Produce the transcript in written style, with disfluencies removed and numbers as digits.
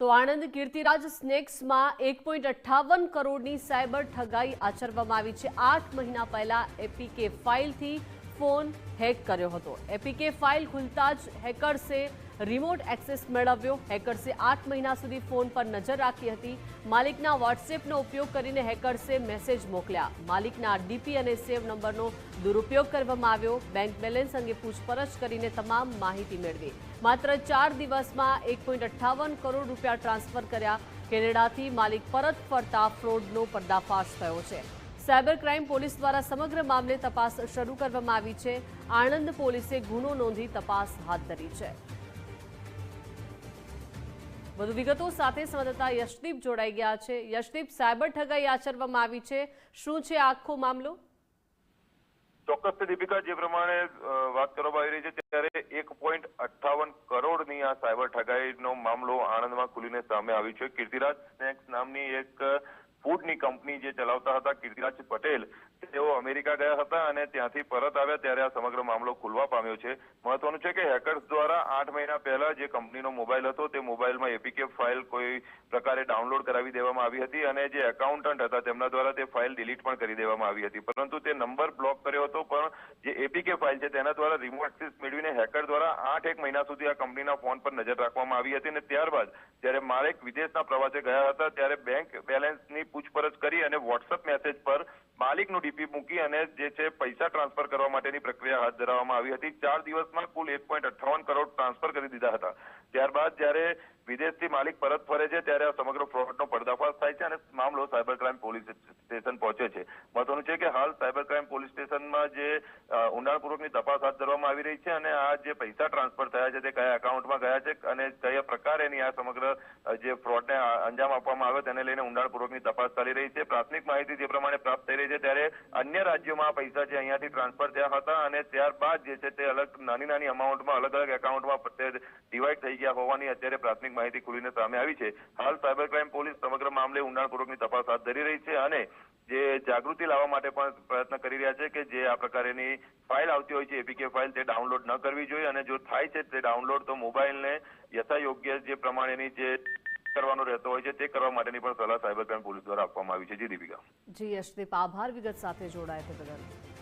તો આણંદ કીર્તિરાજ સ્નેક્સમાં 1.58 કરોડની સાયબર ઠગાઈ આચરવામાં આવી છે। 8 મહિના પહેલા એપીકે ફાઇલથી ફોન હેક કર્યો હતો। એપીકે ફાઇલ ખુલતા જ હેકર્સે રિમોટ એક્સેસ મેળવ્યો। હેકર્સે 8 મહિના સુધી ફોન પર નજર રાખી હતી। માલિકના વોટ્સએપનો ઉપયોગ કરીને હેકર્સે મેસેજ મોકલ્યા। માલિકના ડીપી અને સેવ નંબરનો દુરુપયોગ કરવામાં આવ્યો। બેંક બેલેન્સ અંગે પૂછપરછ કરીને તમામ માહિતી મેળવી। માત્ર 4 દિવસમાં 1.58 કરોડ રૂપિયા ટ્રાન્સફર કર્યા। કેનેડાથી માલિક પરત ફરતા ફ્રોડનો પર્દાફાશ થયો છે। સાયબર ક્રાઇમ પોલીસ દ્વારા સમગ્ર મામલે તપાસ શરૂ કરવામાં આવી છે। આણંદ પોલીસે ગુનો નોંધી તપાસ હાથ ધરી છે। વધુ વિગતો સાથે સંવાદદાતા યશદીપ જોડાઈ ગયા છે। યશદીપ, સાયબર ઠગાઈ આચરવામાં આવી છે, શું છે આખો મામલો? ચોક્કસ દીપિકા, જે પ્રમાણે વાત કરવામાં આવી રહી છે ત્યારે 1.58 કરોડની આ સાયબર ઠગાઈનો મામલો આણંદમાં ખુલીને સામે આવ્યો છે। કીર્તિરાજ સ્નેક્સ નામની એક ફૂડની કંપની જે ચલાવતા હતા કીર્તિરાજ પટેલ, તેઓ અમેરિકા ગયા હતા અને ત્યાંથી પરત આવ્યા ત્યારે આ સમગ્ર મામલો ખુલવા પામ્યો છે। મહત્વનું છે કે હેકર્સ દ્વારા 8 મહિના પહેલા જે કંપનીનો મોબાઈલ હતો તે મોબાઈલમાં એપીકે ફાઇલ કોઈ પ્રકારે ડાઉનલોડ કરાવી દેવામાં આવી હતી અને જે એકાઉન્ટન્ટ હતા તેમના દ્વારા તે ફાઇલ ડિલીટ પણ કરી દેવામાં આવી હતી, પરંતુ તે નંબર બ્લોક કર્યો હતો। પણ જે એપીકે ફાઇલ છે તેના દ્વારા રિમોટ એક્સેસ મેળવીને હેકર દ્વારા 8 મહિના સુધી આ કંપનીના ફોન પર નજર રાખવામાં આવી હતી અને ત્યારબાદ જ્યારે માલિક વિદેશના પ્રવાસે ગયા હતા ત્યારે બેંક બેલેન્સની પૂછપરછ કરી અને વોટ્સએપ મેસેજ પર માલિકનું ડીપી મૂકી અને જે છે પૈસા ટ્રાન્સફર કરવા માટેની પ્રક્રિયા હાથ ધરવામાં આવી હતી। 4 દિવસમાં કુલ 1.58 કરોડ ટ્રાન્સફર કરી દીધા હતા। ત્યારબાદ જ્યારે વિદેશથી માલિક પરત ફરે છે ત્યારે આ સમગ્ર ફ્રોડનો પર્દાફાશ થાય છે અને મામલો સાયબર ક્રાઇમ પોલીસ સ્ટેશન પહોંચે છે। મહત્વનું છે કે હાલ સાયબર ક્રાઇમ પોલીસ સ્ટેશનમાં જે ઊંડાણપૂર્વકની તપાસ હાથ ધરવામાં આવી રહી છે અને આ જે પૈસા ટ્રાન્સફર થયા છે તે કયા એકાઉન્ટમાં ગયા છે અને કયા પ્રકારેની આ સમગ્ર જે ફ્રોડને અંજામ આપવામાં આવ્યો તેને લઈને ઊંડાણપૂર્વકની તપાસ ચાલી રહી છે। પ્રાથમિક માહિતી જે પ્રમાણે પ્રાપ્ત થઈ રહી છે ત્યારે અન્ય રાજ્યોમાં આ પૈસા છે અહીંયાથી ટ્રાન્સફર થયા હતા અને ત્યારબાદ જે છે તે અલગ નાની અમાઉન્ટમાં અલગ અલગ એકાઉન્ટમાં ડિવાઈડ થઈ ગયા હોવાની અત્યારે પ્રાથમિક માહિતી ખુલીને સામે આવી છે। હાલ સાયબર ક્રાઇમ પોલીસ સમગ્ર મામલે ઊંડાણપૂર્વકની તપાસ હાથ ધરી રહી છે અને જે જાગૃતિ લાવવા માટે પણ પ્રયત્ન કરી રહ્યા છે કે જે આ પ્રકારની ફાઇલ આવતી હોય છે એપીકે ફાઇલ તે ડાઉનલોડ ન કરવી જોઈએ અને જો થાય છે તે ડાઉનલોડ તો મોબાઈલને યથાયોગ્ય જે પ્રમાણેની જે કરવાનો રહેતો હોય છે તે કરવા માટેની પણ સલાહ સાયબર ક્રાઇમ પોલીસ દ્વારા આપવામાં આવી છે। જી દીપિકા। જી યશદીપ, આભાર વિગત સાથે જોડાયા તે બદલ।